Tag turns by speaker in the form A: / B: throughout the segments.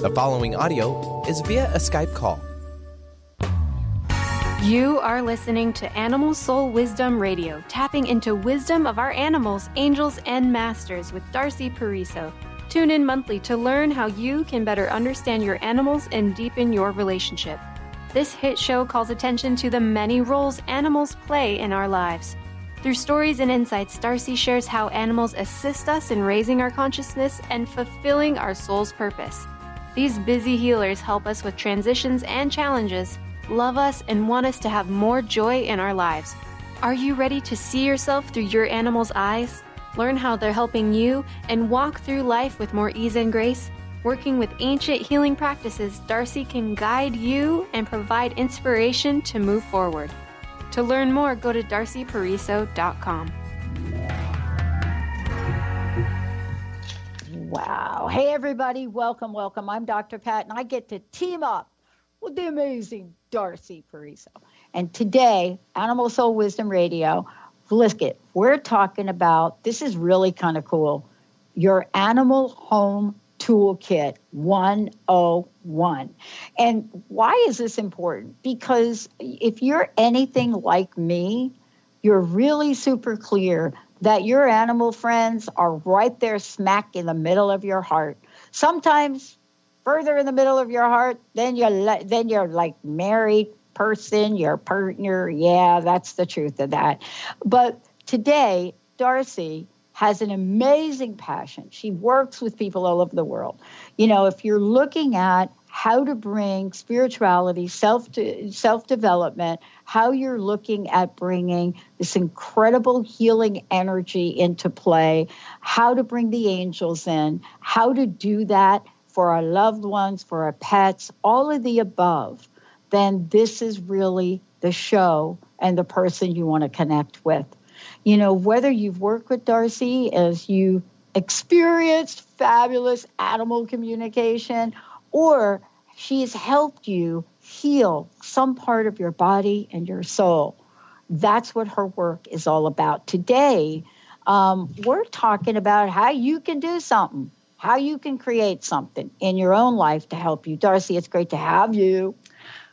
A: The following audio is via a Skype call.
B: You are listening to Animal Soul Wisdom Radio, tapping into wisdom of our animals, angels, and masters with Darcy Pariso. Tune in monthly to learn how you can better understand your animals and deepen your relationship. This hit show calls attention to the many roles animals play in our lives. Through stories and insights, Darcy shares how animals assist us in raising our consciousness and fulfilling our soul's purpose. These busy healers help us with transitions and challenges, love us, and want us to have more joy in our lives. Are you ready to see yourself through your animal's eyes? Learn how they're helping you and walk through life with more ease and grace? Working with ancient healing practices, Darcy can guide you and provide inspiration to move forward. To learn more, go to darcypariso.com.
C: Wow. Hey, everybody. Welcome. I'm Dr. Pat, and I get to team up with the amazing Darcy Pariso. And today, Animal Soul Wisdom Radio, we're talking about, this is really kind of cool, your Animal Home Toolkit 101. And why is this important? Because if you're anything like me, you're really super clear that your animal friends are right there smack in the middle of your heart. Sometimes further in the middle of your heart than your like married person, your partner. Yeah, that's the truth of that. But today, Darcy has an amazing passion. She works with people all over the world. You know, if you're looking at how to bring spirituality, self-development, how you're looking at bringing this incredible healing energy into play, how to bring the angels in, how to do that for our loved ones, for our pets, all of the above, then this is really the show and the person you want to connect with. You know, whether you've worked with Darcy as you experienced fabulous animal communication, or she has helped you heal some part of your body and your soul. That's what her work is all about. Today, we're talking about how you can do something, how you can create something in your own life to help you. Darcy, it's great to have you.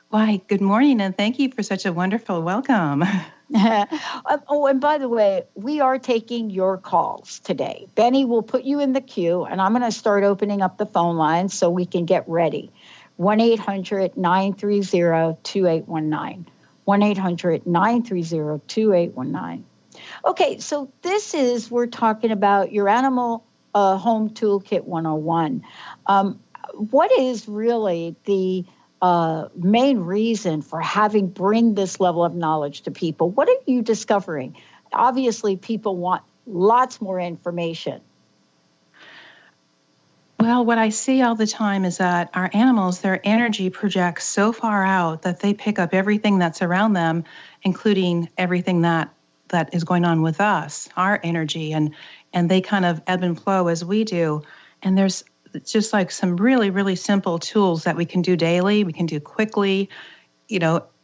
D: Why, good morning, and thank you for such a wonderful welcome.
C: Oh, and by the way, we are taking your calls today. Benny will put you in the queue, and I'm going to start opening up the phone lines so we can get ready. 1-800-930-2819. 1-800-930-2819. Okay, so we're talking about your Animal Home Toolkit 101. What is really the main reason for bring this level of knowledge to people? What are you discovering? Obviously, people want lots more information.
D: Well, what I see all the time is that our animals, their energy projects so far out that they pick up everything that's around them, including everything that is going on with us, our energy, and they kind of ebb and flow as we do. And there's just like some really, really simple tools that we can do daily, we can do quickly,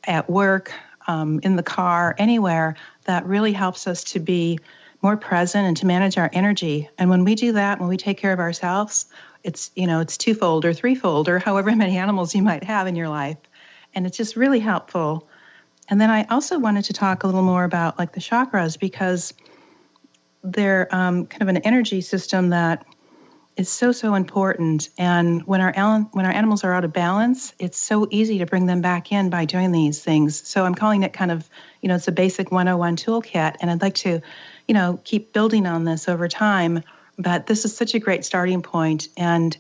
D: at work, in the car, anywhere, that really helps us to be more present and to manage our energy. And when we do that, when we take care of ourselves, it's twofold or threefold or however many animals you might have in your life. And it's just really helpful. And then I also wanted to talk a little more about like the chakras, because they're kind of an energy system that is so important. And when our animals are out of balance, it's so easy to bring them back in by doing these things. So I'm calling it kind of, it's a basic 101 toolkit. And I'd like to, keep building on this over time. But this is such a great starting point. And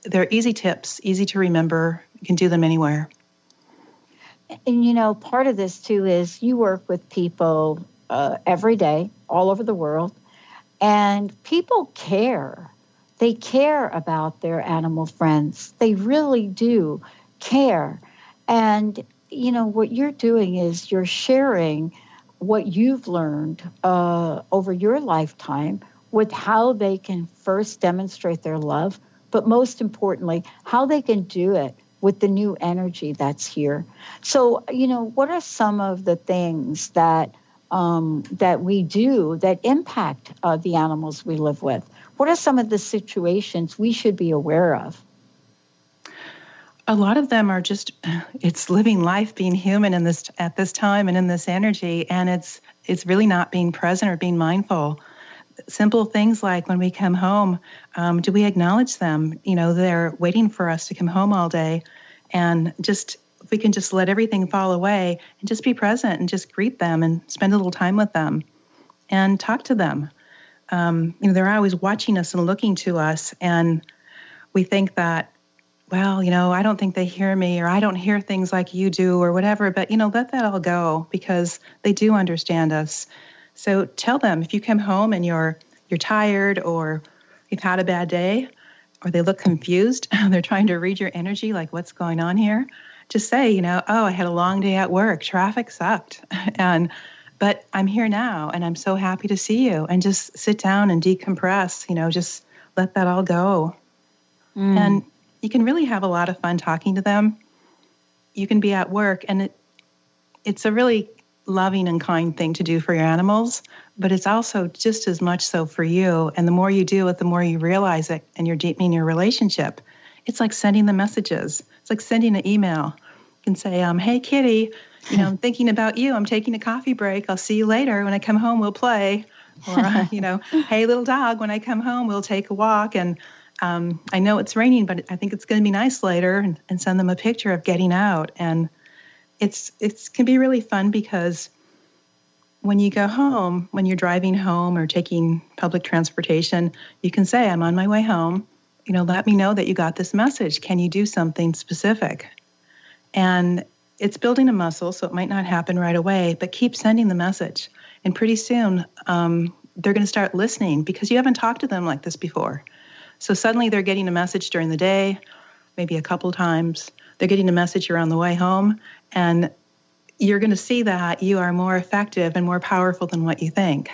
D: they're easy tips, easy to remember. You can do them anywhere.
C: And, part of this, too, is you work with people every day, all over the world. And people care. They care about their animal friends. They really do care. And, what you're doing is you're sharing what you've learned over your lifetime with how they can first demonstrate their love, but most importantly, how they can do it with the new energy that's here. So, what are some of the things that we do that impact the animals we live with? What are some of the situations we should be aware of?
D: A lot of them are just, it's living life, being human in this at this time and in this energy, and it's really not being present or being mindful. Simple things like when we come home, do we acknowledge them? They're waiting for us to come home all day, and just if we can just let everything fall away and just be present and just greet them and spend a little time with them and talk to them. They're always watching us and looking to us, and we think that, well, I don't think they hear me, or I don't hear things like you do, or whatever, but, let that all go, because they do understand us. So tell them, if you come home and you're tired, or you've had a bad day, or they look confused, they're trying to read your energy, like, what's going on here? Just say, oh, I had a long day at work, traffic sucked, but I'm here now, and I'm so happy to see you, and just sit down and decompress, just let that all go. And you can really have a lot of fun talking to them. You can be at work, and it's a really loving and kind thing to do for your animals, but it's also just as much so for you. And the more you do it, the more you realize it, and you're deepening your relationship. It's like sending the messages. It's like sending an email. You can say, hey, kitty, I'm thinking about you. I'm taking a coffee break. I'll see you later. When I come home, we'll play. Or, hey, little dog, when I come home, we'll take a walk. And I know it's raining, but I think it's going to be nice later, and send them a picture of getting out. And it can be really fun, because when you go home, when you're driving home or taking public transportation, you can say, I'm on my way home. Let me know that you got this message. Can you do something specific? And it's building a muscle, so it might not happen right away, but keep sending the message. And pretty soon, they're going to start listening, because you haven't talked to them like this before. So suddenly they're getting a message during the day, maybe a couple times. They're getting a message around the way home, and you're going to see that you are more effective and more powerful than what you think.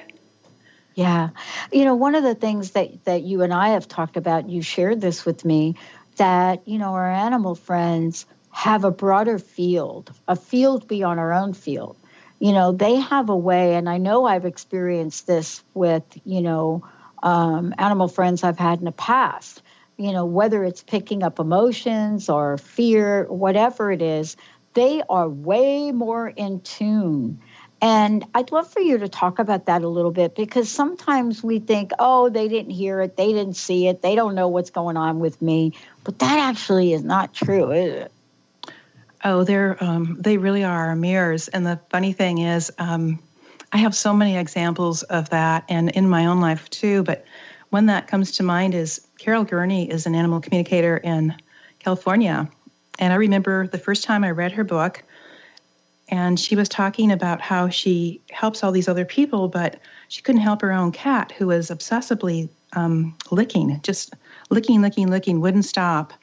C: Yeah. One of the things that you and I have talked about, you shared this with me, that, our animal friends have a broader field, a field beyond our own field. They have a way, and I know I've experienced this with, animal friends I've had in the past, whether it's picking up emotions or fear, whatever it is, they are way more in tune. And I'd love for you to talk about that a little bit, because sometimes we think, oh, they didn't hear it, they didn't see it, they don't know what's going on with me. But that actually is not true, is it?
D: Oh, they really are mirrors. And the funny thing is, I have so many examples of that, and in my own life too, but one that comes to mind is Carol Gurney is an animal communicator in California. And I remember the first time I read her book, and she was talking about how she helps all these other people, but she couldn't help her own cat, who was obsessively licking, just licking, wouldn't stop.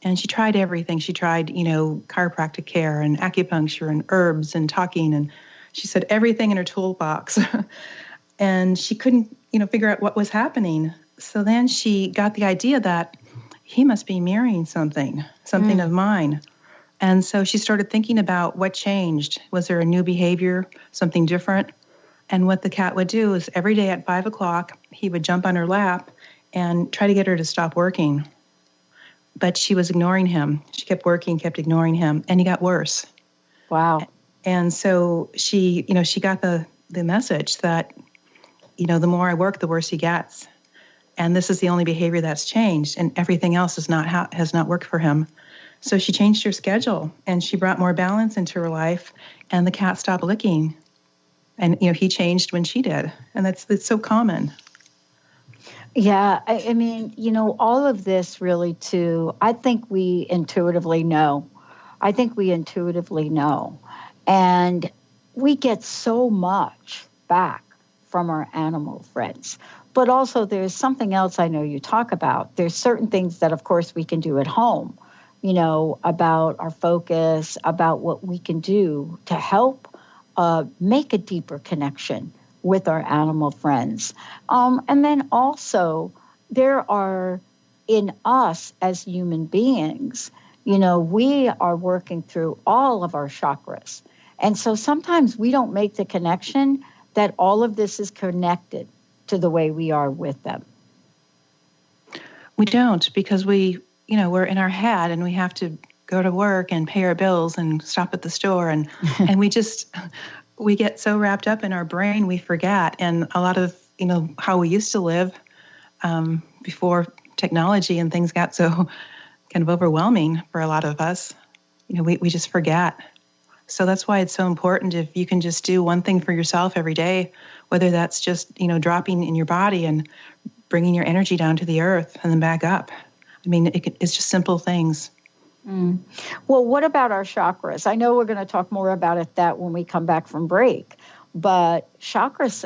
D: And she tried everything. She tried, chiropractic care and acupuncture and herbs and talking, and she said everything in her toolbox. And she couldn't, figure out what was happening. So then she got the idea that he must be mirroring something of mine. And so she started thinking about what changed. Was there a new behavior, something different? And what the cat would do is every day at 5 o'clock, he would jump on her lap and try to get her to stop working. But she was ignoring him. She kept working, kept ignoring him, and he got worse.
C: Wow.
D: And so she got the message that, the more I work, the worse he gets. And this is the only behavior that's changed, and everything else has not worked for him. So she changed her schedule, and she brought more balance into her life, and the cat stopped licking. And, he changed when she did. And that's so common.
C: Yeah, I mean, all of this really too, I think we intuitively know. And we get so much back from our animal friends. But also there's something else I know you talk about. There's certain things that, of course, we can do at home, about our focus, about what we can do to help make a deeper connection with our animal friends. And then also there are, in us as human beings, we are working through all of our chakras. And so sometimes we don't make the connection that all of this is connected to the way we are with them.
D: We don't, because we're in our head, and we have to go to work and pay our bills and stop at the store. And, and we get so wrapped up in our brain, we forget. And a lot of, how we used to live before technology and things got so kind of overwhelming for a lot of us, we just forget. So that's why it's so important if you can just do one thing for yourself every day, whether that's just, dropping in your body and bringing your energy down to the earth and then back up. I mean, it's just simple things.
C: Mm. Well, what about our chakras? I know we're going to talk more about that when we come back from break, but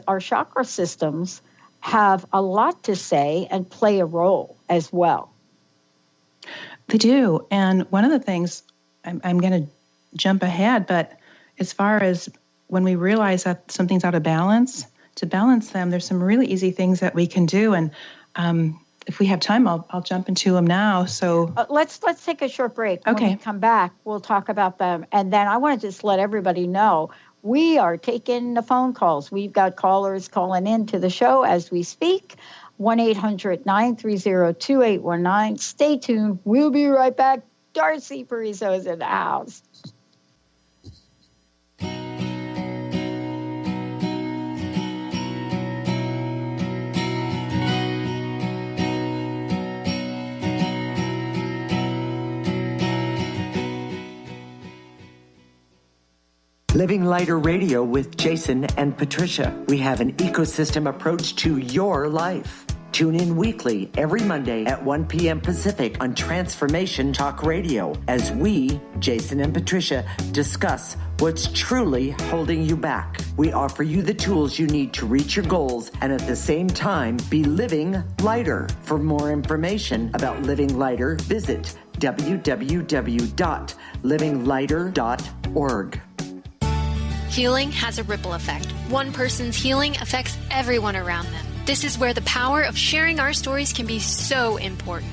C: our chakra systems have a lot to say and play a role as well.
D: They do. And one of the things, I'm going to jump ahead, but as far as when we realize that something's out of balance, to balance them, there's some really easy things that we can do. And if we have time, I'll jump into them now. So
C: let's take a short break.
D: Okay.
C: When we come back, we'll talk about them. And then I want to just let everybody know we are taking the phone calls. We've got callers calling in to the show as we speak. 1-800-930-2819. Stay tuned. We'll be right back. Darcy Pariso is in the house.
E: Living Lighter Radio with Jason and Patricia. We have an ecosystem approach to your life. Tune in weekly every Monday at 1 p.m. Pacific on Transformation Talk Radio as we, Jason and Patricia, discuss what's truly holding you back. We offer you the tools you need to reach your goals and at the same time be living lighter. For more information about Living Lighter, visit www.livinglighter.org.
F: Healing has a ripple effect. One person's healing affects everyone around them. This is where the power of sharing our stories can be so important.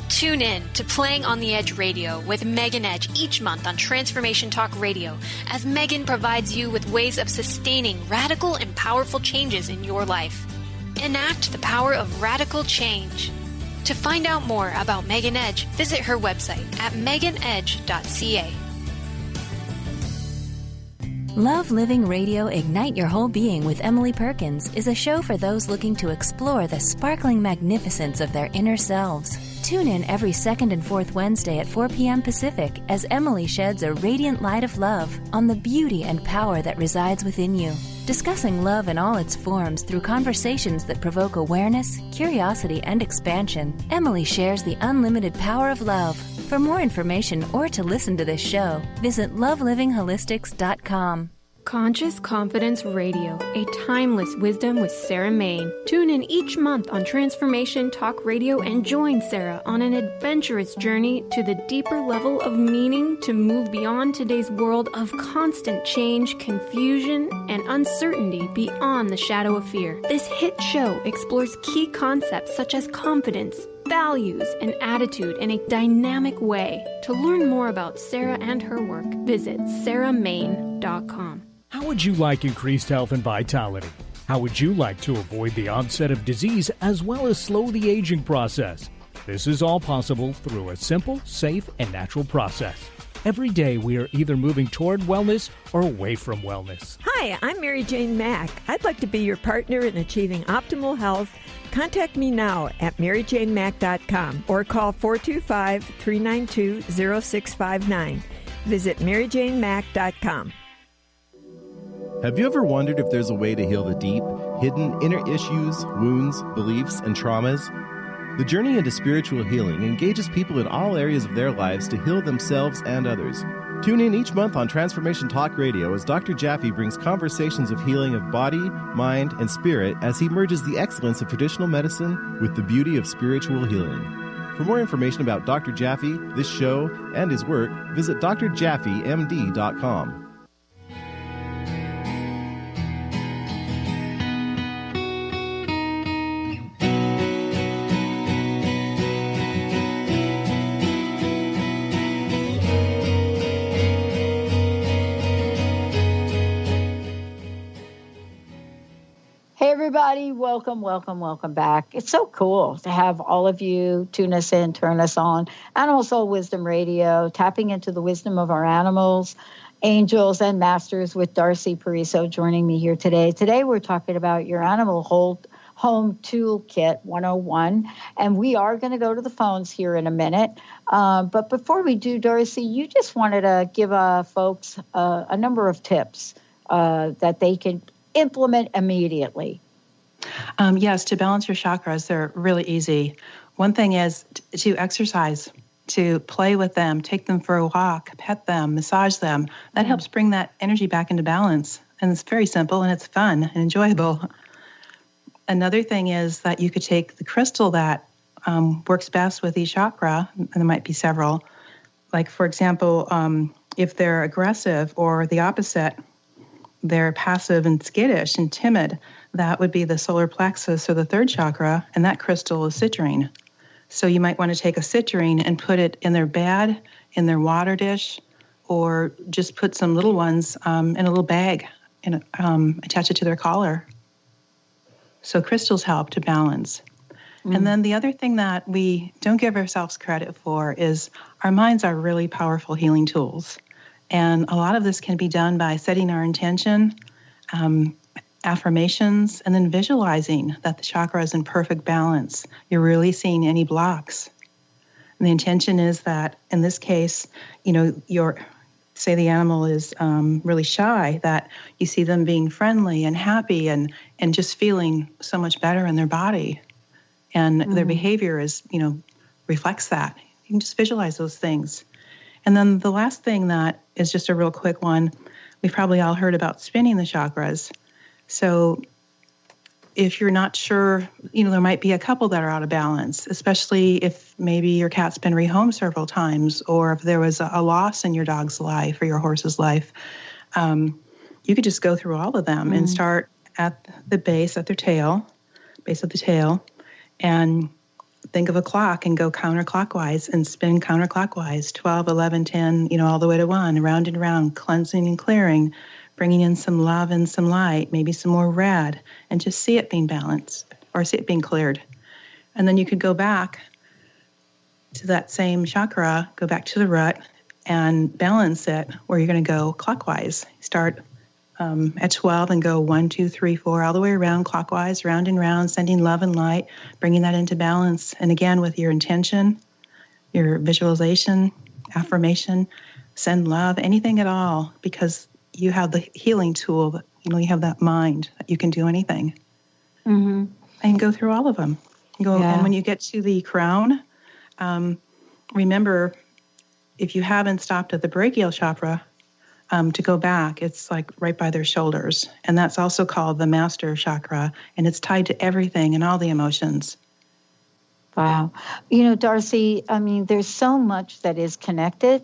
F: Tune in to Playing on the Edge Radio with Megan Edge each month on Transformation Talk Radio as Megan provides you with ways of sustaining radical and powerful changes in your life. Enact the power of radical change. To find out more about Megan Edge, visit her website at meganedge.ca.
G: Love Living Radio Ignite Your Whole Being with Emily Perkins is a show for those looking to explore the sparkling magnificence of their inner selves. Tune in every second and fourth Wednesday at 4 p.m. Pacific as Emily sheds a radiant light of love on the beauty and power that resides within you. Discussing love in all its forms through conversations that provoke awareness, curiosity, and expansion, Emily shares the unlimited power of love. For more information or to listen to this show, visit lovelivingHolistics.com.
B: Conscious Confidence Radio, a timeless wisdom with Sarah Main. Tune in each month on Transformation Talk Radio and join Sarah on an adventurous journey to the deeper level of meaning to move beyond today's world of constant change, confusion, and uncertainty beyond the shadow of fear. This hit show explores key concepts such as confidence, values, and attitude in a dynamic way. To learn more about Sarah and her work, visit sarahmain.com.
H: How would you like increased health and vitality? How would you like to avoid the onset of disease as well as slow the aging process? This is all possible through a simple, safe, and natural process. Every day we are either moving toward wellness or away from wellness.
I: Hi, I'm Mary Jane Mack. I'd like to be your partner in achieving optimal health. Contact me now at maryjanemack.com or call 425-392-0659. Visit maryjanemack.com.
J: Have you ever wondered if there's a way to heal the deep, hidden inner issues, wounds, beliefs, and traumas? The journey into spiritual healing engages people in all areas of their lives to heal themselves and others. Tune in each month on Transformation Talk Radio as Dr. Jaffe brings conversations of healing of body, mind, and spirit as he merges the excellence of traditional medicine with the beauty of spiritual healing. For more information about Dr. Jaffe, this show, and his work, visit drjaffemd.com.
C: everybody. Welcome, welcome, welcome back. It's so cool to have all of you tune us in, turn us on. Animal Soul Wisdom Radio, tapping into the wisdom of our animals, angels, and masters with Darcy Pariso joining me here today. Today we're talking about your Animal Home Toolkit 101, and we are going to go to the phones here in a minute. But before we do, Darcy, you just wanted to give folks a number of tips that they can implement immediately.
D: Yes, to balance your chakras, they're really easy. One thing is to exercise, to play with them, take them for a walk, pet them, massage them. That helps bring that energy back into balance. And it's very simple and it's fun and enjoyable. Another thing is that you could take the crystal that works best with each chakra, and there might be several. Like, for example, if they're aggressive or the opposite, they're passive and skittish and timid, that would be the solar plexus or the third chakra, and that crystal is citrine. So you might want to take a citrine and put it in their bed, in their water dish, or just put some little ones in a little bag and attach it to their collar. So crystals help to balance. And then the other thing that we don't give ourselves credit for is our minds are really powerful healing tools. And a lot of this can be done by setting our intention, affirmations, and then visualizing that the chakra is in perfect balance. You're releasing any blocks. And the intention is that, in this case, say the animal is really shy, that you see them being friendly and happy and just feeling so much better in their body. And their behavior reflects that. You can just visualize those things. And then the last thing that is just a real quick one, we've probably all heard about spinning the chakras. So if you're not sure, there might be a couple that are out of balance, especially if maybe your cat's been rehomed several times, or if there was a loss in your dog's life or your horse's life. You could just go through all of them and start at the base of the tail, and think of a clock and go counterclockwise and spin counterclockwise, 12, 11, 10, all the way to 1, round and round, cleansing and clearing, bringing in some love and some light, maybe some more red, and just see it being balanced or see it being cleared. And then you could go back to that same chakra, go back to the root and balance it where you're going to go clockwise. Start at 12 and go 1, 2, 3, 4, all the way around clockwise, round and round, sending love and light, bringing that into balance. And again, with your intention, your visualization, affirmation, send love, anything at all, because you have the healing tool, you have that mind that you can do anything. And go through all of them. And when you get to the crown, remember, if you haven't stopped at the brachial chakra, to go back, it's like right by their shoulders. And that's also called the master chakra, and it's tied to everything and all the emotions.
C: Wow. Darcy, there's so much that is connected,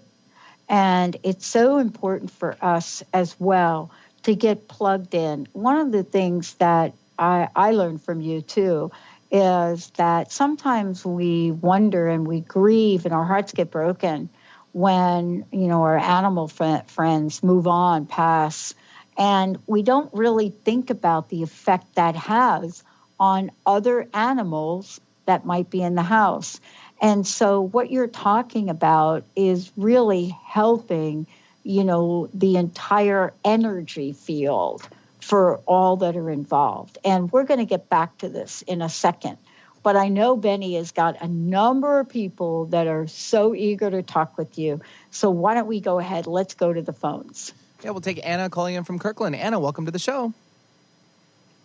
C: and it's so important for us as well to get plugged in. One of the things that I learned from you, too, is that sometimes we wonder and we grieve and our hearts get broken when, our animal friends move on, pass, and we don't really think about the effect that has on other animals that might be in the house. And so what you're talking about is really helping, the entire energy field for all that are involved. And we're going to get back to this in a second. But I know Benny has got a number of people that are so eager to talk with you. So why don't we go ahead? Let's go to the phones.
A: Yeah, we'll take Anna calling in from Kirkland. Anna, welcome to the show.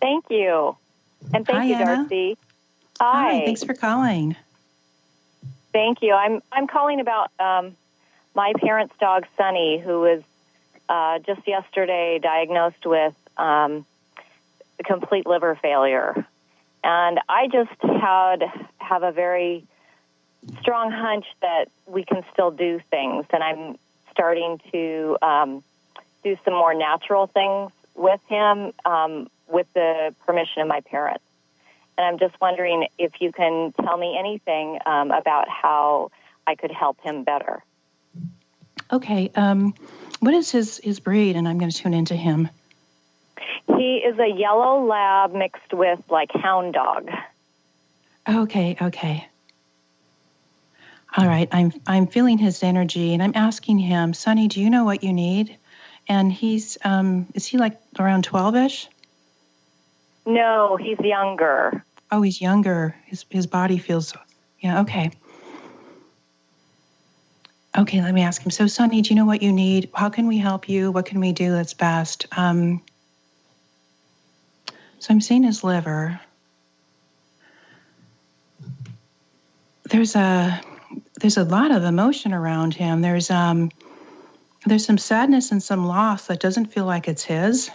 K: Thank you. And thank you,
D: Anna.
K: Darcy.
D: Hi, thanks for calling.
K: Thank you. I'm calling about my parents' dog, Sunny, who was just yesterday diagnosed with complete liver failure. And I just have a very strong hunch that we can still do things. And I'm starting to do some more natural things with him with the permission of my parents. And I'm just wondering if you can tell me anything about how I could help him better.
D: Okay. What is his breed? And I'm going to tune into him.
K: He is a yellow lab mixed with like hound dog.
D: Okay. All right, I'm feeling his energy, and I'm asking him, Sonny, do you know what you need? And he's, is he like around 12-ish?
K: No, he's younger.
D: Oh, he's younger. His body feels, yeah, okay. Okay, let me ask him. So, Sonny, do you know what you need? How can we help you? What can we do that's best? So I'm seeing his liver. There's a lot of emotion around him. There's some sadness and some loss that doesn't feel like it's his,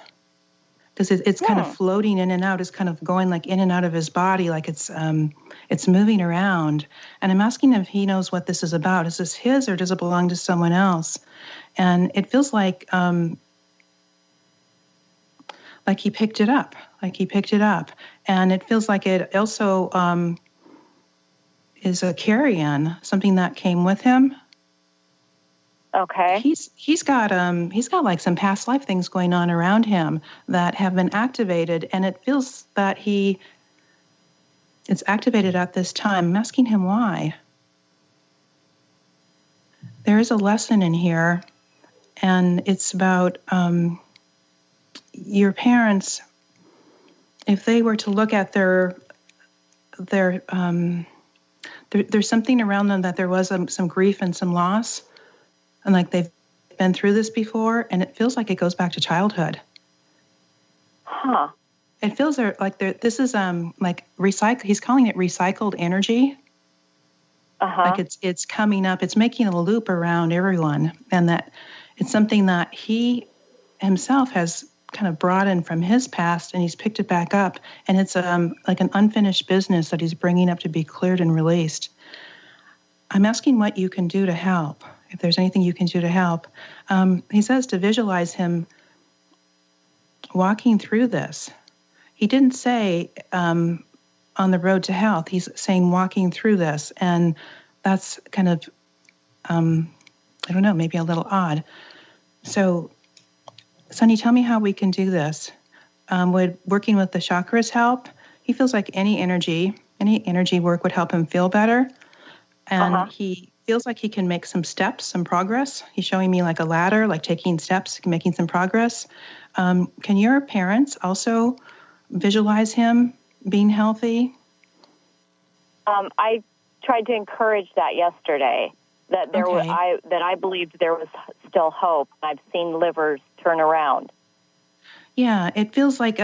D: because it's kind of floating in and out. It's kind of going like in and out of his body, like it's moving around. And I'm asking if he knows what this is about. Is this his, or does it belong to someone else? And it feels like he picked it up, and it feels like it also is a carry-on, something that came with him.
K: Okay.
D: He's got like some past life things going on around him that have been activated, and it feels that it's activated at this time. I'm asking him why. There is a lesson in here, and it's about your parents. If they were to look at their there's something around them that there was some grief and some loss, and like they've been through this before, and it feels like it goes back to childhood.
K: Huh.
D: It feels like this is like recycle. He's calling it recycled energy. Like it's coming up. It's making a loop around everyone, and that it's something that he himself has kind of brought in from his past, and he's picked it back up, and it's like an unfinished business that he's bringing up to be cleared and released. I'm asking what you can do to help, if there's anything you can do to help. He says to visualize him walking through this. He didn't say on the road to health. He's saying walking through this, and that's kind of, I don't know, maybe a little odd. So, Sonny, tell me how we can do this. Would working with the chakras help? He feels like any energy work would help him feel better. And he feels like he can make some steps, some progress. He's showing me like a ladder, like taking steps, making some progress. Can your parents also visualize him being healthy?
K: I tried to encourage that yesterday, that there was, I believed there was still hope. I've seen livers turn around.
D: Yeah, it feels like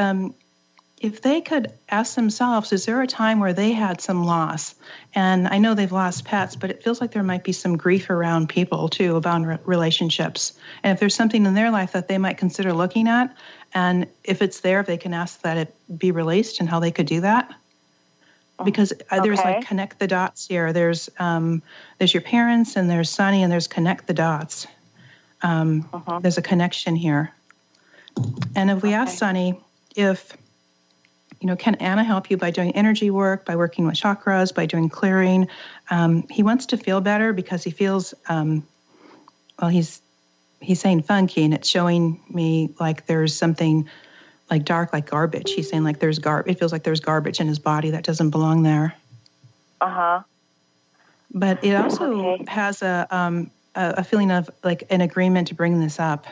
D: if they could ask themselves, is there a time where they had some loss? And I know they've lost pets, but it feels like there might be some grief around people too, about relationships. And if there's something in their life that they might consider looking at, and if it's there, if they can ask that it be released and how they could do that. Because there's like connect the dots here. There's your parents, and there's Sonny, and there's connect the dots. There's a connection here. And if we ask Sonny if, can Anna help you by doing energy work, by working with chakras, by doing clearing? He wants to feel better because he feels, he's saying funky, and it's showing me like there's something like dark, like garbage. He's saying like there's it feels like there's garbage in his body that doesn't belong there. But it also has a feeling of like an agreement to bring this up.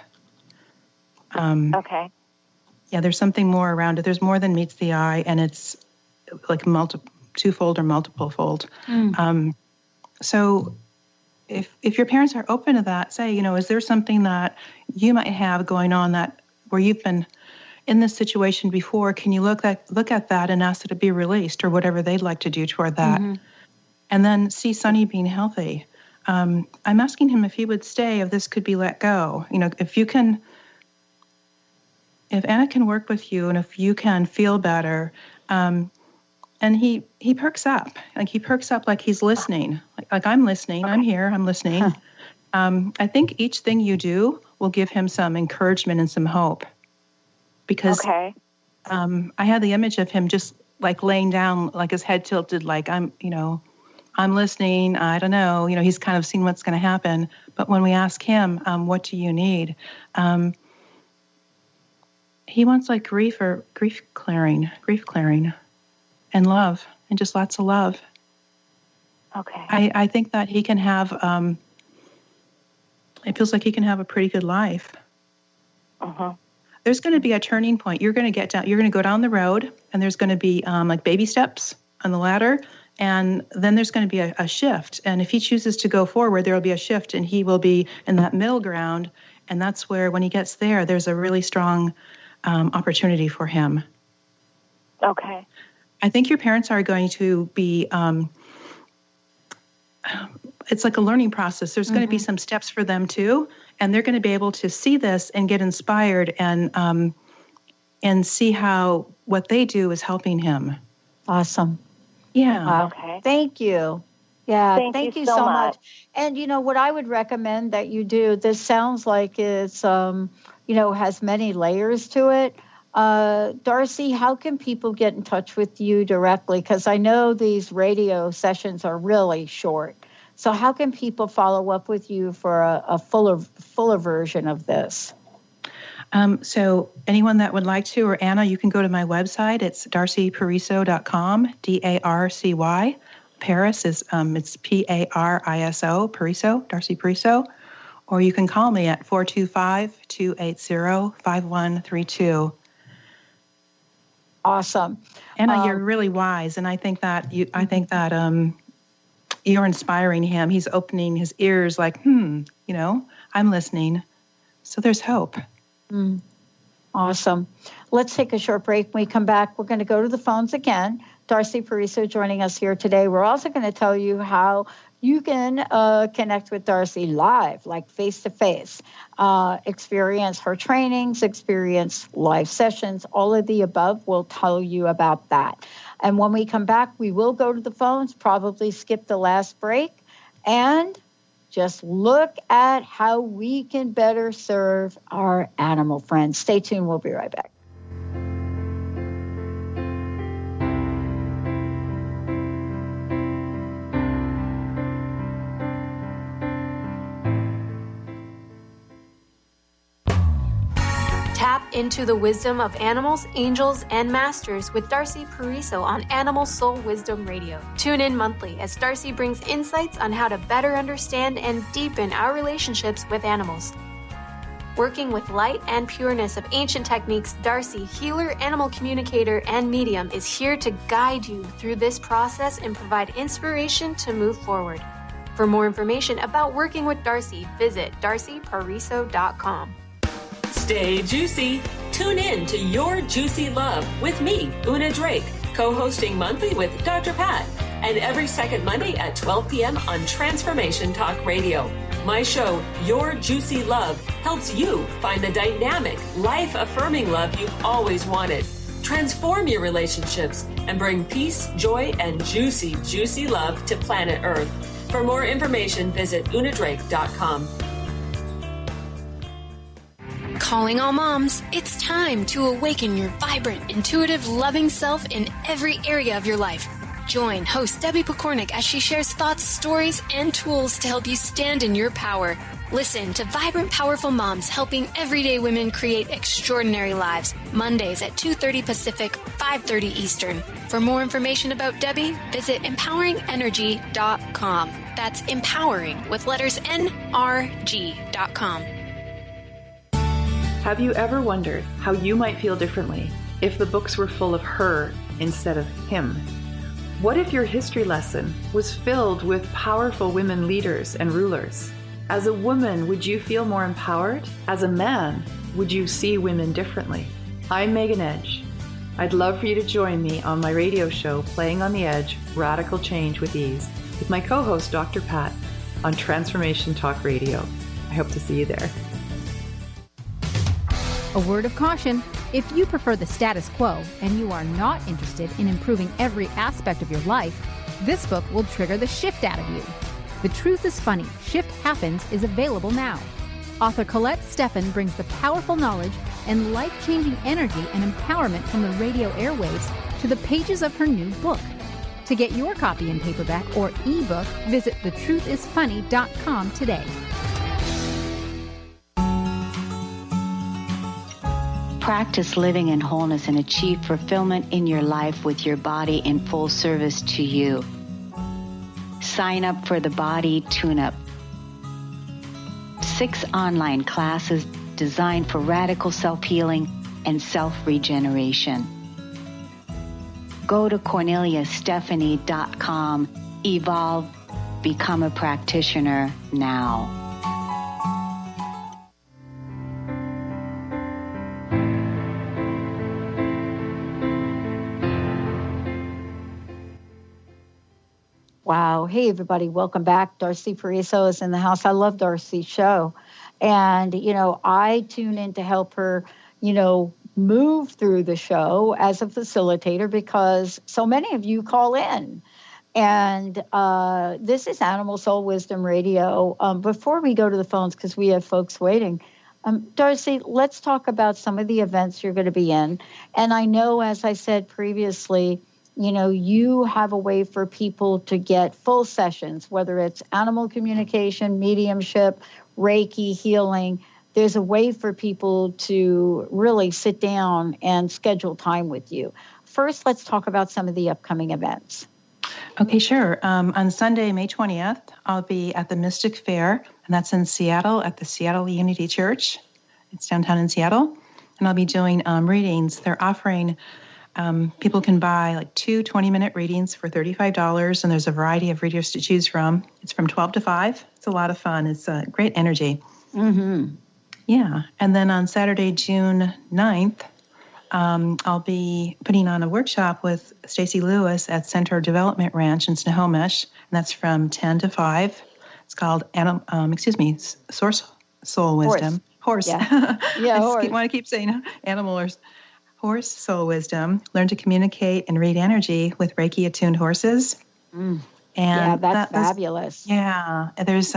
D: Yeah, there's something more around it. There's more than meets the eye, and it's like twofold or multiple fold. So if your parents are open to that, say, is there something that you might have going on that where you've been in this situation before? Can you look at that and ask that it be released, or whatever they'd like to do toward that? And then see Sonny being healthy. I'm asking him if he would stay, if this could be let go. If Anna can work with you, and if you can feel better, and he perks up, like he's listening, like I'm listening, I'm here, I'm listening. I think each thing you do will give him some encouragement and some hope, because I had the image of him just like laying down, like his head tilted, like I'm listening. I don't know, he's kind of seeing what's going to happen. But when we ask him, what do you need? He wants like grief clearing, and love, and just lots of love.
K: Okay.
D: I think that he can have, it feels like he can have a pretty good life.
K: Uh-huh.
D: There's going to be a turning point. You're going to go down the road, and there's going to be like baby steps on the ladder, and then there's going to be a shift. And if he chooses to go forward, there will be a shift, and he will be in that middle ground. And that's where, when he gets there, there's a really strong opportunity for him.
K: Okay.
D: I think your parents are going to be, it's like a learning process. There's going to be some steps for them too, and they're going to be able to see this and get inspired and see how what they do is helping him.
C: Awesome.
D: Yeah.
K: Okay.
C: Thank you. Yeah,
K: Thank you
C: so
K: so
C: much. And, what I would recommend that you do, this sounds like it's, has many layers to it. Darcy, how can people get in touch with you directly? Because I know these radio sessions are really short. So how can people follow up with you for a fuller version of this?
D: So anyone that would like to, or Anna, you can go to my website. It's darcypariso.com, DARCY. Paris is, it's PARISO, Pariso, Darcy Pariso. Or you can call me at 425-280-5132.
C: Awesome.
D: Anna, you're really wise, and I think that you're inspiring him. He's opening his ears like, I'm listening. So there's hope.
C: Awesome. Let's take a short break. When we come back, we're going to go to the phones again. Darcy Pariso joining us here today. We're also going to tell you how you can connect with Darcy live, like face-to-face, experience her trainings, experience live sessions, all of the above. We'll tell you about that. And when we come back, we will go to the phones, probably skip the last break, and just look at how we can better serve our animal friends. Stay tuned. We'll be right back.
B: Tap into the wisdom of animals, angels, and masters with Darcy Pariso on Animal Soul Wisdom Radio. Tune in monthly as Darcy brings insights on how to better understand and deepen our relationships with animals. Working with light and pureness of ancient techniques, Darcy, healer, animal communicator, and medium, is here to guide you through this process and provide inspiration to move forward. For more information about working with Darcy, visit darcypariso.com.
L: Stay juicy. Tune in to Your Juicy Love with me, Una Drake, co-hosting monthly with Dr. Pat, and every second Monday at 12 p.m. on Transformation Talk Radio. My show, Your Juicy Love, helps you find the dynamic, life-affirming love you've always wanted. Transform your relationships and bring peace, joy, and juicy, juicy love to planet Earth. For more information, visit unadrake.com.
F: Calling all moms, it's time to awaken your vibrant, intuitive, loving self in every area of your life. Join host Debbie Pokornik as she shares thoughts, stories, and tools to help you stand in your power. Listen to Vibrant, Powerful Moms helping everyday women create extraordinary lives. Mondays at 2:30 Pacific, 5:30 Eastern. For more information about Debbie, visit empoweringenergy.com. That's empowering with letters NRG.com.
M: Have you ever wondered how you might feel differently if the books were full of her instead of him? What if your history lesson was filled with powerful women leaders and rulers? As a woman, would you feel more empowered? As a man, would you see women differently? I'm Megan Edge. I'd love for you to join me on my radio show, Playing on the Edge, Radical Change with Ease, with my co-host, Dr. Pat, on Transformation Talk Radio. I hope to see you there.
N: A word of caution: if you prefer the status quo and you are not interested in improving every aspect of your life, this book will trigger the shift out of you. The Truth is Funny, Shift Happens is available now. Author Colette Steffen brings the powerful knowledge and life-changing energy and empowerment from the radio airwaves to the pages of her new book. To get your copy in paperback or ebook, visit thetruthisfunny.com today.
O: Practice living in wholeness and achieve fulfillment in your life with your body in full service to you. Sign up for the Body Tune-Up. 6 online classes designed for radical self-healing and self-regeneration. Go to CorneliaStephanie.com. Evolve. Become a practitioner now.
C: Wow. Hey, everybody. Welcome back. Darcy Pariso is in the house. I love Darcy's show. And, I tune in to help her, move through the show as a facilitator because so many of you call in. And this is Animal Soul Wisdom Radio. Before we go to the phones, because we have folks waiting, Darcy, let's talk about some of the events you're going to be in. And I know, as I said previously, you have a way for people to get full sessions, whether it's animal communication, mediumship, Reiki, healing. There's a way for people to really sit down and schedule time with you. First, let's talk about some of the upcoming events.
D: Okay, sure. On Sunday, May 20th, I'll be at the Mystic Fair, and that's in Seattle at the Seattle Unity Church. It's downtown in Seattle. And I'll be doing readings. They're offering, people can buy 2 20-minute readings for $35, and there's a variety of readers to choose from. It's from 12 to 5. It's a lot of fun. It's great energy.
C: Mm-hmm.
D: Yeah. And then on Saturday, June 9th, I'll be putting on a workshop with Stacy Lewis at Center Development Ranch in Snohomish, and that's from 10 to 5. It's called Source Soul Wisdom. Horse.
C: Yeah,
D: I want to keep saying animal or horse soul wisdom. Learn to communicate and read energy with Reiki attuned horses.
C: Mm.
D: And
C: that's fabulous.
D: Yeah, there's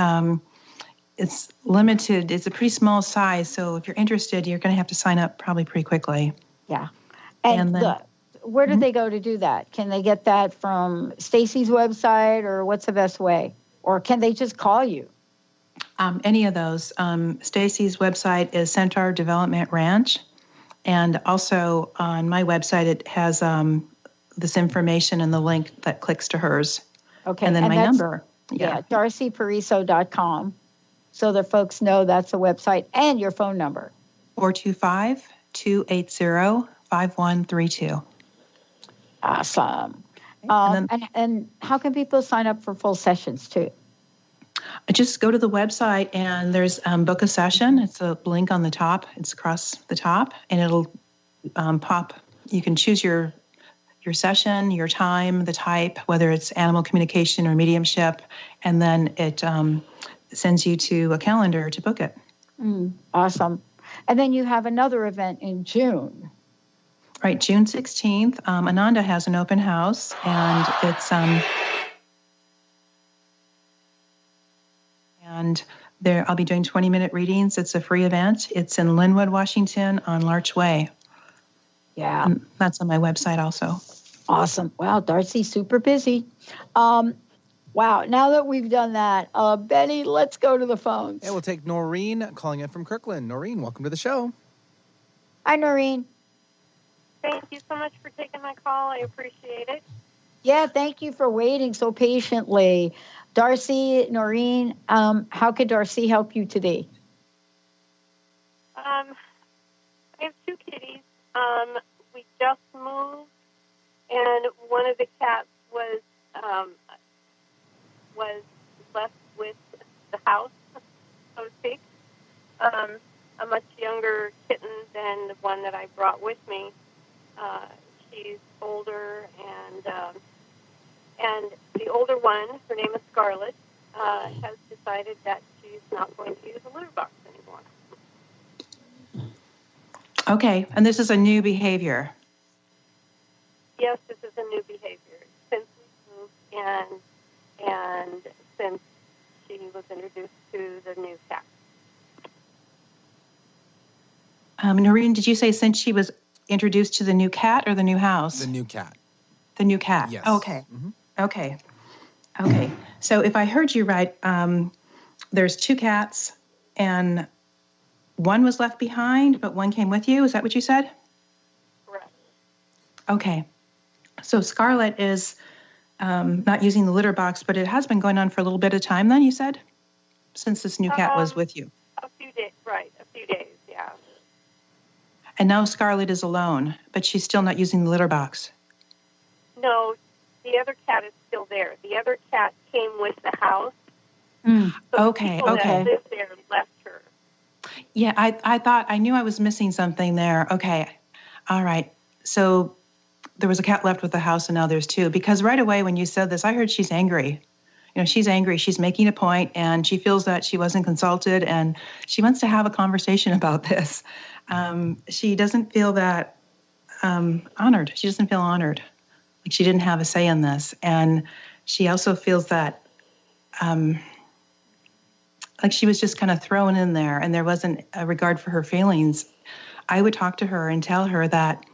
D: it's limited. It's a pretty small size, so if you're interested, you're going to have to sign up probably pretty quickly.
C: Yeah. And then, where do they go to do that? Can they get that from Stacy's website, or what's the best way? Or can they just call you?
D: Any of those. Stacy's website is Centaur Development Ranch. And also on my website, it has this information and the link that clicks to hers.
C: Okay.
D: And then my number.
C: Yeah, DarcyPariso.com. So that folks know that's a website, and your phone number.
D: 425-280-5132.
C: Awesome. And how can people sign up for full sessions too?
D: Just go to the website and there's book a session. It's a link on the top. It's across the top, and it'll pop. You can choose your session, your time, the type, whether it's animal communication or mediumship, and then it sends you to a calendar to book it.
C: Awesome. And then you have another event in June.
D: Right, June 16th. Ananda has an open house, and it's and there I'll be doing 20-minute readings. It's a free event. It's in Linwood, Washington on Larch Way.
C: Yeah.
D: And that's on my website also.
C: Awesome. Wow, Darcy's super busy. Wow, now that we've done that, Benny, let's go to the phones.
A: Yeah, we'll take Noreen calling in from Kirkland. Noreen, welcome to the show.
C: Hi, Noreen.
P: Thank you so much for taking my call. I appreciate it.
C: Yeah, thank you for waiting so patiently. Darcy, Noreen, how could Darcy help you today?
P: I have 2 kitties. We just moved, and one of the cats was left with the house, so to speak. A much younger kitten than the one that I brought with me. She's older, and the older one, her name is Scarlett, has decided that she's not going to use a litter box anymore.
D: Okay, and this is a new behavior.
P: Yes, this is a new behavior since we moved and since she was introduced to the new cat.
D: Noreen, did you say since she was introduced to the new cat or the new house?
A: The new cat.
D: The new cat.
A: Yes.
D: Okay.
A: Mm-hmm.
D: Okay. So if I heard you right, there's 2 cats, and one was left behind, but one came with you. Is that what you said?
P: Correct.
D: Okay. So Scarlett is not using the litter box, but it has been going on for a little bit of time then, you said? Since this new cat was with you.
P: A few days, right. A few days, yeah.
D: And now Scarlett is alone, but she's still not using the litter box.
P: No, the other cat is still there. The other cat came with the house.
D: So
P: okay. That lived there left her.
D: Yeah, I knew I was missing something there. Okay. All right. So there was a cat left with the house and now there's two. Because right away when you said this, I heard she's angry. She's angry. She's making a point and she feels that she wasn't consulted and she wants to have a conversation about this. She doesn't feel that honored. She doesn't feel honored. Like she didn't have a say in this. And she also feels that like she was just kind of thrown in there and there wasn't a regard for her feelings. I would talk to her and tell her that,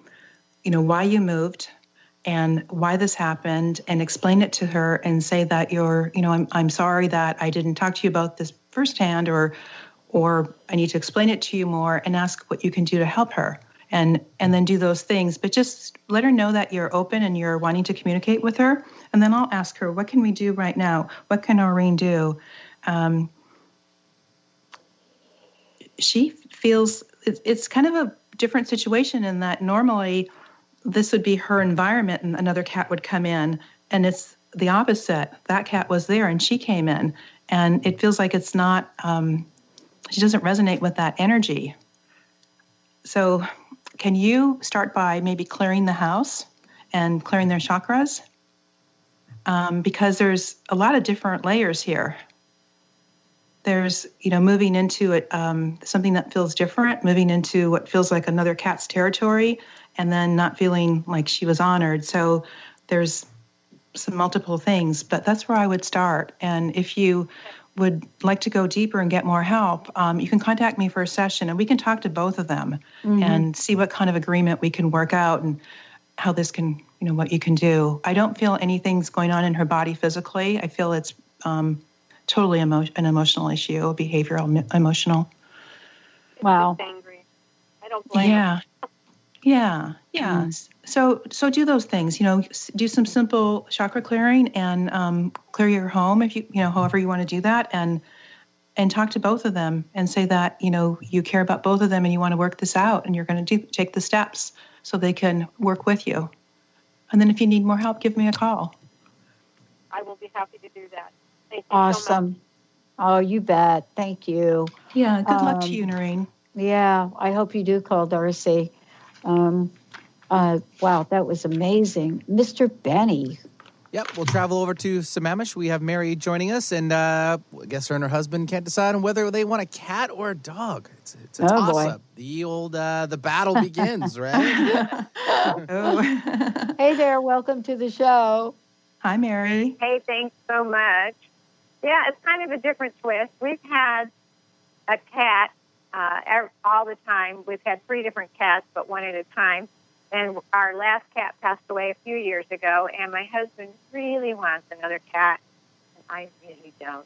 D: why you moved and why this happened and explain it to her and say that I'm sorry that I didn't talk to you about this firsthand or I need to explain it to you more and ask what you can do to help her and then do those things. But just let her know that you're open and you're wanting to communicate with her. And then I'll ask her, what can we do right now? What can Noreen do? She feels it's kind of a different situation in that normally this would be her environment and another cat would come in and it's the opposite. That cat was there and she came in and it feels like it's not, she doesn't resonate with that energy. So can you start by maybe clearing the house and clearing their chakras? Because there's a lot of different layers here. There's, moving into it, something that feels different, moving into what feels like another cat's territory, and then not feeling like she was honored. So there's some multiple things, but that's where I would start. And if you would like to go deeper and get more help, you can contact me for a session, and we can talk to both of them and see what kind of agreement we can work out and how this can, what you can do. I don't feel anything's going on in her body physically. I feel it's totally an emotional issue, behavioral, emotional.
C: Wow.
P: Just angry. I don't blame
D: her. Yeah. So do those things, do some simple chakra clearing and clear your home if you however you want to do that and talk to both of them and say that, you care about both of them and you want to work this out and you're going to take the steps so they can work with you. And then if you need more help, give me a call.
P: I will be happy to do that. Thank you
C: awesome.
P: So much.
C: Oh, you bet. Thank you.
D: Yeah, good luck to you, Noreen.
C: Yeah, I hope you do call Darcy. Wow, that was amazing. Mr. Benny.
A: Yep, we'll travel over to Sammamish. We have Mary joining us, and I guess her and her husband can't decide on whether they want a cat or a dog. It's a toss-up. The old, the battle begins, right?
C: Hey there, welcome to the show.
D: Hi, Mary.
Q: Hey, thanks so much. Yeah, it's kind of a different twist. We've had a cat all the time. We've had 3 different cats, but one at a time. And our last cat passed away a few years ago, and my husband really wants another cat, and I really don't.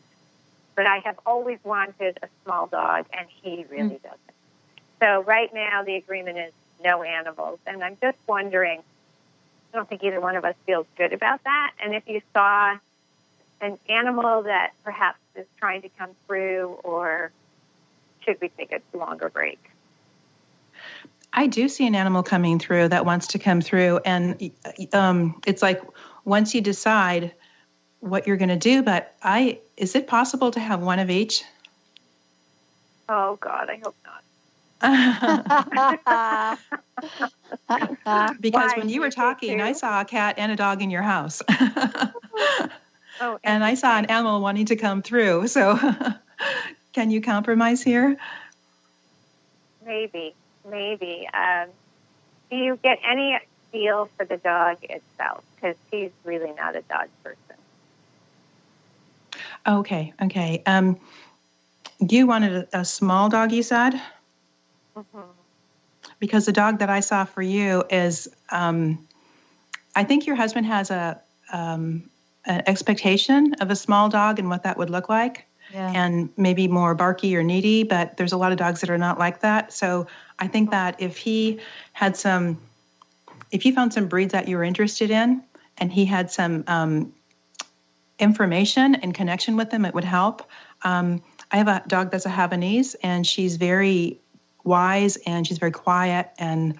Q: But I have always wanted a small dog, and he really doesn't. So right now the agreement is no animals, and I'm just wondering, I don't think either one of us feels good about that. And if you saw an animal that perhaps is trying to come through, or should we take a longer break?
D: I do see an animal coming through that wants to come through. And it's like once you decide what you're going to do, but is it possible to have one of each?
P: Oh, God, I hope
D: not. Because when you were talking, I saw a cat and a dog in your house. And I saw an animal wanting to come through. So can you compromise here?
Q: Maybe. Do you get any feel for the dog itself? Because he's really not a dog person.
D: Okay. You wanted a small dog, you said?
Q: Mm-hmm.
D: Because the dog that I saw for you is, I think your husband has an expectation of a small dog and what that would look like. and maybe more barky or needy, but there's a lot of dogs that are not like that. So I think that if you found some breeds that you were interested in and he had some information and connection with them, it would help. I have a dog that's a Havanese, and she's very wise and she's very quiet, and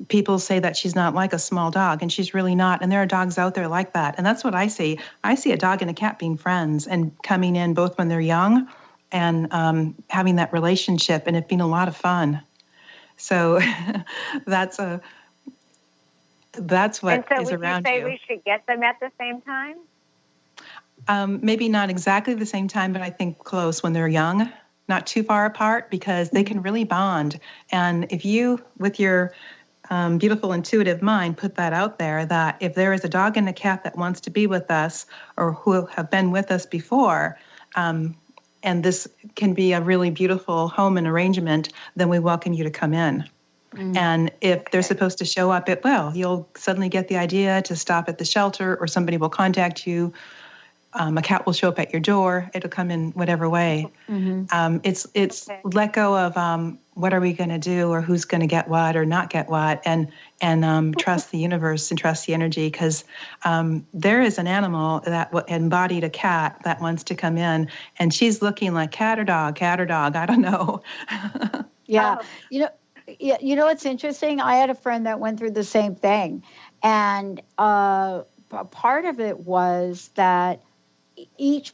D: people say that she's not like a small dog, and she's really not. And there are dogs out there like that. And that's what I see. I see a dog and a cat being friends and coming in both when they're young and having that relationship, and it being a lot of fun. So that's what is around you.
Q: And so would you say we should get them at the same time?
D: Maybe not exactly the same time, but I think close when they're young. Not too far apart, because they can really bond. And if you, with your beautiful intuitive mind, put that out there, that if there is a dog and a cat that wants to be with us or who have been with us before, and this can be a really beautiful home and arrangement, then we welcome you to come in. And if they're supposed to show up, it will. You'll suddenly get the idea to stop at the shelter, or somebody will contact you. A cat will show up at your door. It'll come in whatever way. It's let go of what are we going to do, or who's going to get what or not get what, and trust the universe and trust the energy, because there is an animal that embodied a cat that wants to come in, and she's looking like cat or dog. I don't know.
C: Yeah. You know what's interesting? I had a friend that went through the same thing, and part of it was that each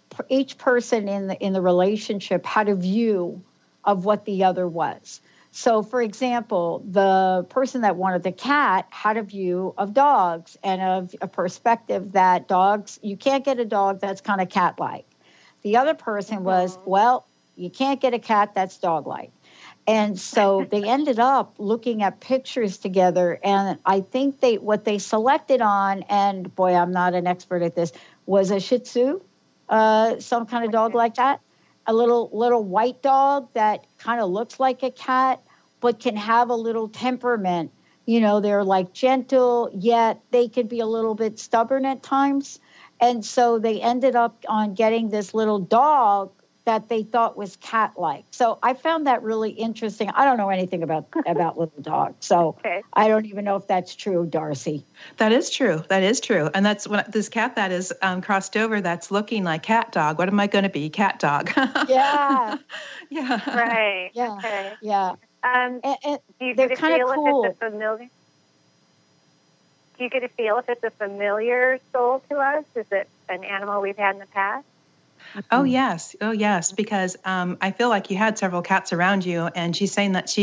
C: person in the relationship had a view of what the other was. So, for example, the person that wanted the cat had a view of dogs and of a perspective that dogs, you can't get a dog that's kind of cat-like. The other person was, well, you can't get a cat that's dog-like. And so they ended up looking at pictures together, and I think what they selected on, and boy, I'm not an expert at this, was a Shih Tzu, some kind of dog like that, a little white dog that kind of looks like a cat, but can have a little temperament. They're like gentle, yet they could be a little bit stubborn at times. And so they ended up on getting this little dog that they thought was cat-like. So I found that really interesting. I don't know anything about little dogs, so I don't even know if that's true, Darcy.
D: That is true. And that's when this cat that is crossed over, that's looking like cat dog. What am I going to be? Cat dog.
C: Yeah.
D: Yeah.
Q: Right.
C: Yeah.
Q: Okay.
C: Yeah.
Q: And
C: do
Q: you
C: they're
Q: get a
C: kind
Q: feel
C: of cool.
Q: if it's a familiar? Do you get a feel if it's a familiar soul to us? Is it an animal we've had in the past?
D: Oh, yes, because I feel like you had several cats around you, and she's saying that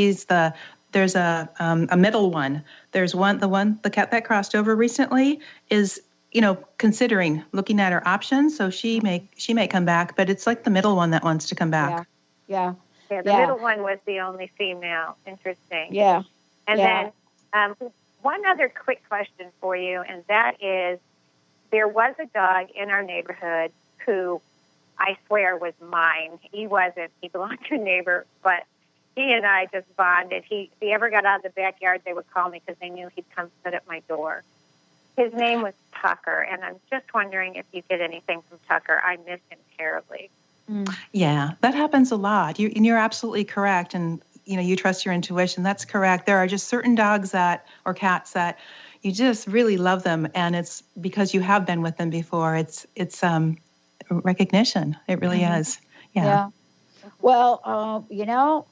D: there's a middle one. There's the cat that crossed over recently is, considering looking at her options, so she may come back, but it's like the middle one that wants to come back.
C: Yeah.
Q: The middle one was the only female. Interesting.
C: Yeah.
Q: And then one other quick question for you, and that is, there was a dog in our neighborhood who I swear was mine. He wasn't. He belonged to a neighbor, but he and I just bonded. If he ever got out of the backyard, they would call me because they knew he'd come sit at my door. His name was Tucker, and I'm just wondering if you get anything from Tucker. I miss him terribly.
D: Yeah, that happens a lot. You're absolutely correct, and you trust your intuition. That's correct. There are just certain dogs or cats that you just really love them, and it's because you have been with them before. It's recognition. It really is. Yeah.
C: Well,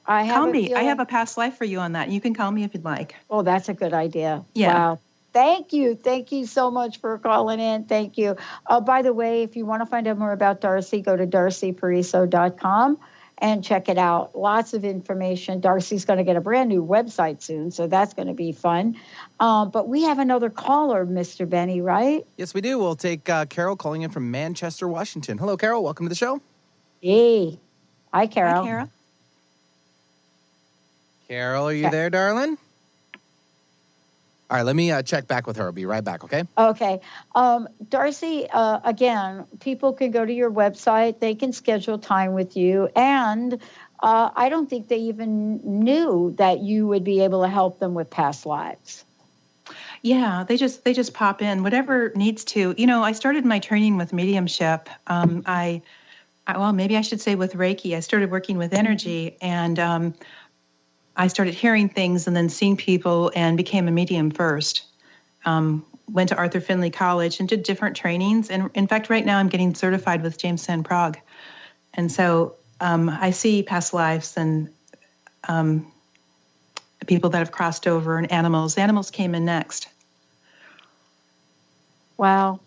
C: I have
D: call me. I have a past life for you on that. You can call me if you'd like.
C: Oh, that's a good idea.
D: Yeah.
C: Wow. Thank you so much for calling in. Thank you. By the way, if you want to find out more about Darcy, go to darcypariso.com and check it out. Lots of information. Darcy's going to get a brand new website soon, so that's going to be fun. But we have another caller, Mr. Benny, right?
A: Yes, we do. We'll take Carol calling in from Manchester, Washington. Hello, Carol. Welcome to the show.
C: Hey. Hi, Carol.
D: Hi, Carol.
A: Carol, are you there, darling? All right, let me check back with her. I'll be right back, okay?
C: Okay. Darcy, again, people can go to your website. They can schedule time with you. And I don't think they even knew that you would be able to help them with past lives.
D: Yeah, they just pop in, whatever needs to. I started my training with mediumship. Well, maybe I should say with Reiki. I started working with energy, and I started hearing things and then seeing people and became a medium first. Went to Arthur Findlay College and did different trainings. And in fact, right now I'm getting certified with James San Prague. And so I see past lives and people that have crossed over and animals. Animals came in next.
C: Wow.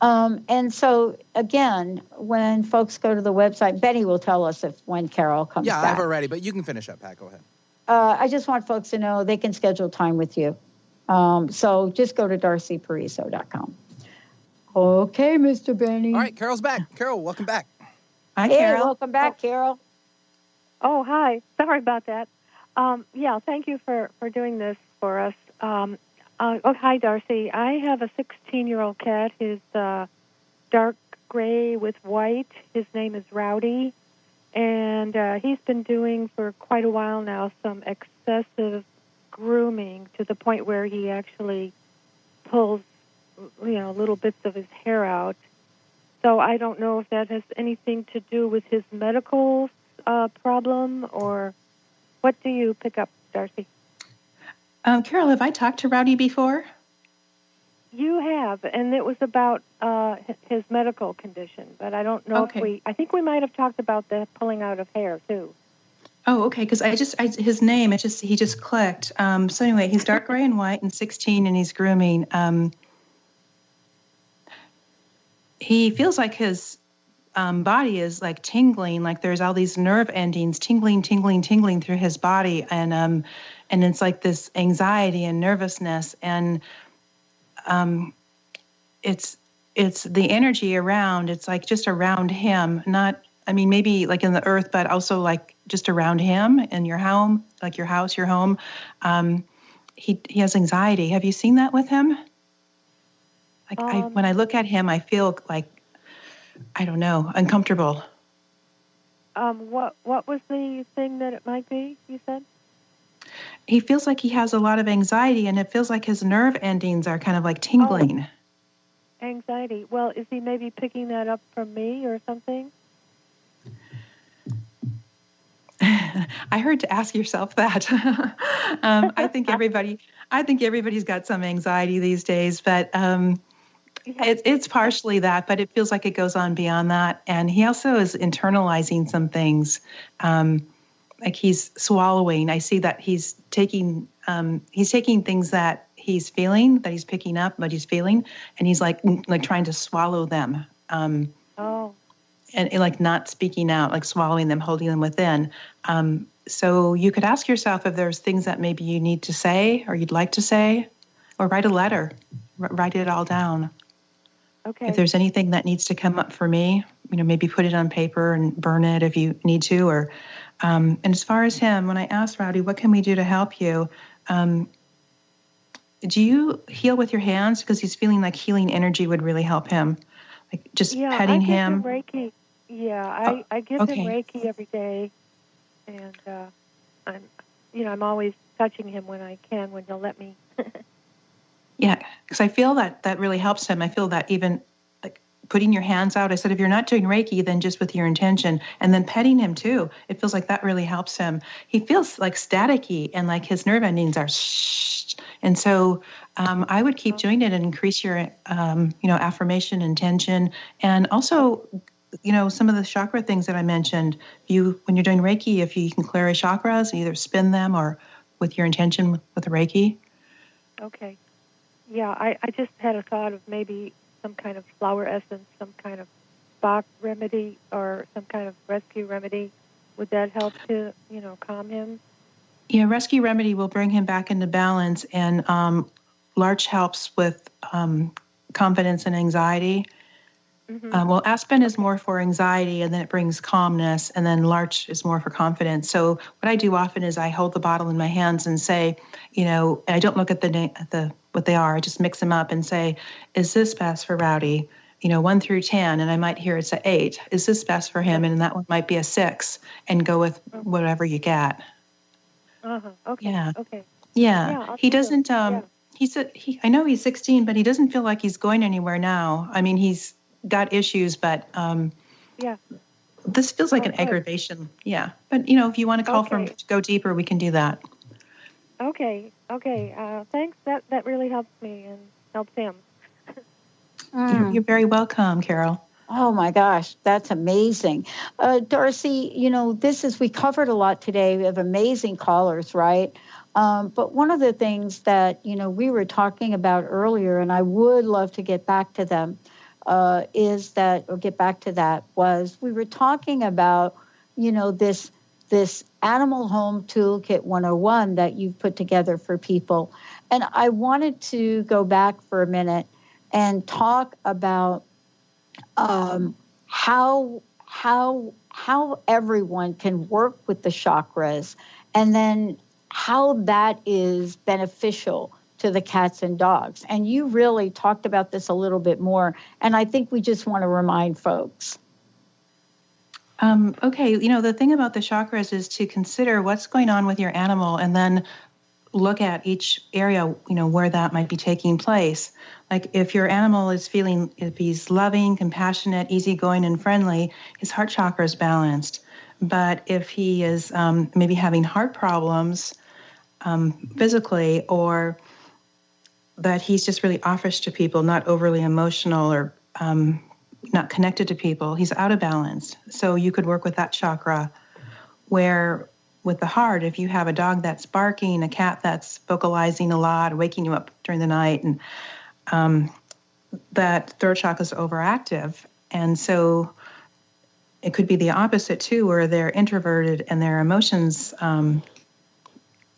C: And so, again, when folks go to the website, Benny will tell us when Carol comes back.
A: Yeah, I have it ready, but you can finish up, Pat. Go ahead.
C: I just want folks to know they can schedule time with you. So just go to darcypariso.com. Okay, Mr. Benny.
A: All right, Carol's back. Carol, welcome back.
C: Hi, Carol. Welcome back, Carol.
R: Oh, hi. Sorry about that. Thank you for doing this for us. Hi, Darcy. I have a 16-year-old cat. He's dark gray with white. His name is Rowdy. And he's been doing for quite a while now some excessive grooming to the point where he actually pulls, little bits of his hair out. So I don't know if that has anything to do with his medical problem, or what do you pick up, Darcy?
D: Carol, have I talked to Rowdy before?
R: You have, and it was about his medical condition, but I don't know if I think we might have talked about the pulling out of hair too.
D: Oh, okay, because his name, he just clicked. So anyway, he's dark gray and white and 16, and he's grooming. He feels like his body is like tingling, like there's all these nerve endings tingling through his body, and it's like this anxiety and nervousness, and it's the energy around. It's like just around him, maybe like in the earth, but also like just around him in your home, like your house, your home. He has anxiety. Have you seen that with him? Like when I look at him, I feel like, I don't know, uncomfortable.
R: What was the thing that it might be, you said?
D: He feels like he has a lot of anxiety, and it feels like his nerve endings are kind of like tingling.
R: Anxiety. Well, is he maybe picking that up from me or something?
D: I heard to ask yourself that. I think everybody's got some anxiety these days, but it's partially that, but it feels like it goes on beyond that. And he also is internalizing some things. Like he's swallowing. I see that he's taking things that he's feeling, that he's picking up, but he's feeling, and he's like trying to swallow them. And like not speaking out, like swallowing them, holding them within. So you could ask yourself if there's things that maybe you need to say or you'd like to say, or write a letter, write it all down.
R: Okay.
D: If there's anything that needs to come up for me, maybe put it on paper and burn it if you need to. Or and as far as him, when I asked Rowdy, what can we do to help you? Do you heal with your hands? Because he's feeling like healing energy would really help him. Like just petting him.
R: I give him Reiki. Yeah, I give him Reiki every day, and I'm always touching him when I can, when he'll let me.
D: Yeah, because I feel that really helps him. I feel that even like putting your hands out. I said, if you're not doing Reiki, then just with your intention, and then petting him too. It feels like that really helps him. He feels like staticky, and like his nerve endings are shh. And so I would keep doing it and increase your, affirmation, intention, and also, some of the chakra things that I mentioned. When you're doing Reiki, if you can clear your chakras, either spin them or with your intention with the Reiki.
R: Okay. Yeah, I just had a thought of maybe some kind of flower essence, some kind of Bach remedy, or some kind of rescue remedy. Would that help to, calm him?
D: Yeah, rescue remedy will bring him back into balance, and Larch helps with confidence and anxiety. Mm-hmm. Well, Aspen is more for anxiety, and then it brings calmness, and then Larch is more for confidence. So what I do often is I hold the bottle in my hands and say, I don't look at what they are. I just mix them up and say, is this best for Rowdy? 1 through 10, and I might hear it's an 8. Is this best for him? And that one might be a 6, and go with whatever you get.
R: Okay.
D: Yeah.
R: Okay.
D: Yeah. He doesn't. I know he's 16, but he doesn't feel like he's going anywhere now. I mean, he's got issues, but this feels like an aggravation. Yeah. But, if you want to call for him to go deeper, we can do that.
R: Okay. Thanks. That really helps me and helps him.
D: You're very welcome, Carol.
C: Oh my gosh, that's amazing. Darcy, we covered a lot today. We have amazing callers, right? But one of the things that, we were talking about earlier, and I would love to get back to them, was we were talking about, this Animal Home Toolkit 101 that you've put together for people. And I wanted to go back for a minute and talk about how everyone can work with the chakras, and then how that is beneficial to the cats and dogs. And you really talked about this a little bit more, and I think we just want to remind folks.
D: Okay, the thing about the chakras is to consider what's going on with your animal and then look at each area, where that might be taking place. Like if your animal is if he's loving, compassionate, easygoing, and friendly, his heart chakra is balanced. But if he is maybe having heart problems physically, or that he's just really offish to people, not overly emotional, or not connected to people, he's out of balance. So you could work with that chakra. Where with the heart, if you have a dog that's barking, a cat that's vocalizing a lot, waking you up during the night, and that throat chakra is overactive. And so it could be the opposite too, where they're introverted and their emotions are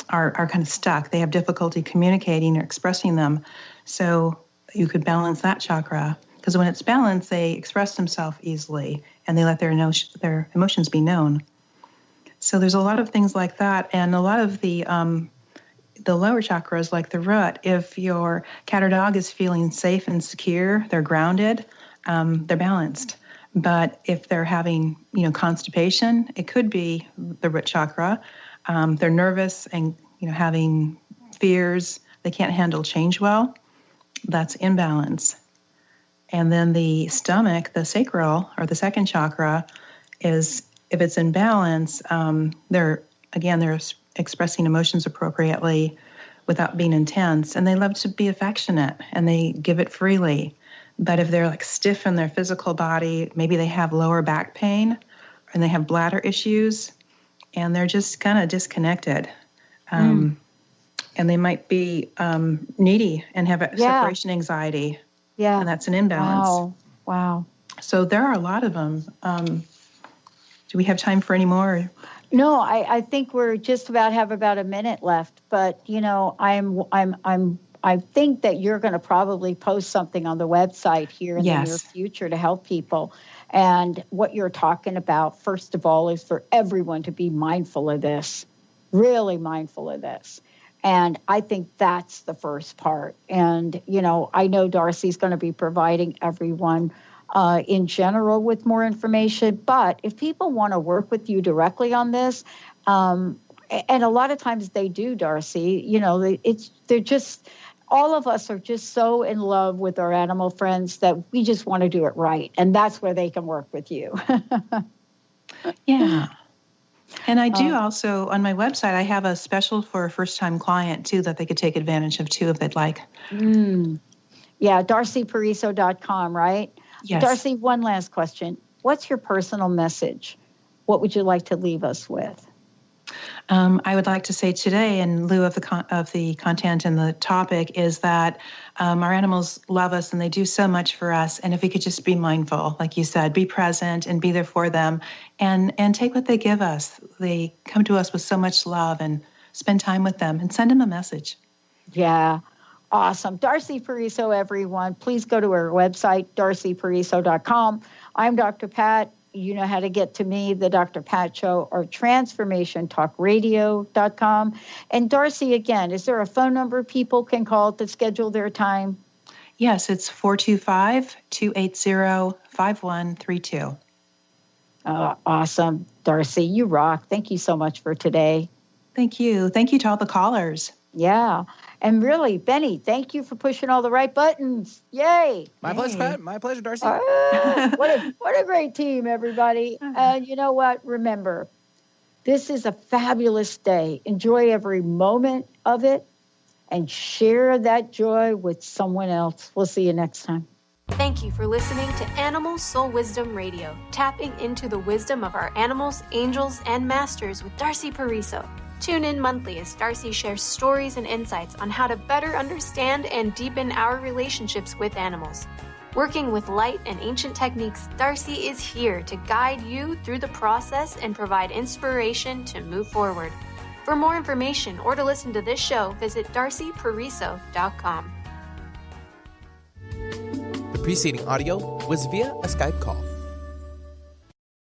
D: kind of stuck. They have difficulty communicating or expressing them. So you could balance that chakra, because when it's balanced, they express themselves easily and they let their emotions be known. So there's a lot of things like that, and a lot of the lower chakras, like the root. If your cat or dog is feeling safe and secure, they're grounded, they're balanced. But if they're having, constipation, it could be the root chakra. They're nervous and, having fears. They can't handle change well. That's imbalance. And then the stomach, the sacral, or the second chakra, is, if it's in balance, they're expressing emotions appropriately without being intense. And they love to be affectionate, and they give it freely. But if they're like stiff in their physical body, maybe they have lower back pain, and they have bladder issues, and they're just kind of disconnected. And they might be needy and have separation anxiety. Yeah. And that's an imbalance.
C: Wow.
D: So there are a lot of them. Do we have time for any more?
C: No, I think we're just have about a minute left. But I think that you're going to probably post something on the website here in the near future to help people. And what you're talking about, first of all, is for everyone to be mindful of this, really mindful of this. And I think that's the first part. And, I know Darcy's going to be providing everyone in general with more information. But if people want to work with you directly on this, and a lot of times they do, Darcy, they're just, all of us are just so in love with our animal friends that we just want to do it right. And that's where they can work with you.
D: Yeah. And I do also, on my website, I have a special for a first-time client, too, that they could take advantage of, too, if they'd like.
C: Yeah, darcypariso.com, right?
D: Yes.
C: Darcy, one last question. What's your personal message? What would you like to leave us with?
D: I would like to say today, in lieu of the content and the topic, is that our animals love us and they do so much for us. And if we could just be mindful, like you said, be present and be there for them, and take what they give us. They come to us with so much love, and spend time with them and send them a message.
C: Yeah. Awesome. Darcy Pariso, everyone. Please go to our website, darcypariso.com. I'm Dr. Pat. You know how to get to me, The Dr. Pat Show, or transformationtalkradio.com. And Darcy, again, is there a phone number people can call to schedule their time?
D: Yes, it's 425-280-5132.
C: Awesome. Darcy, you rock. Thank you so much for today.
D: Thank you. Thank you to all the callers.
C: Yeah. And really, Benny, thank you for pushing all the right buttons. Yay.
A: My pleasure, Pat. My pleasure, Darcy.
C: What a great team, everybody. And you know what? Remember, this is a fabulous day. Enjoy every moment of it and share that joy with someone else. We'll see you next time.
B: Thank you for listening to Animal Soul Wisdom Radio, tapping into the wisdom of our animals, angels, and masters with Darcy Pariso. Tune in monthly as Darcy shares stories and insights on how to better understand and deepen our relationships with animals. Working with light and ancient techniques, Darcy is here to guide you through the process and provide inspiration to move forward. For more information or to listen to this show, visit darcypariso.com.
A: The preceding audio was via a Skype call.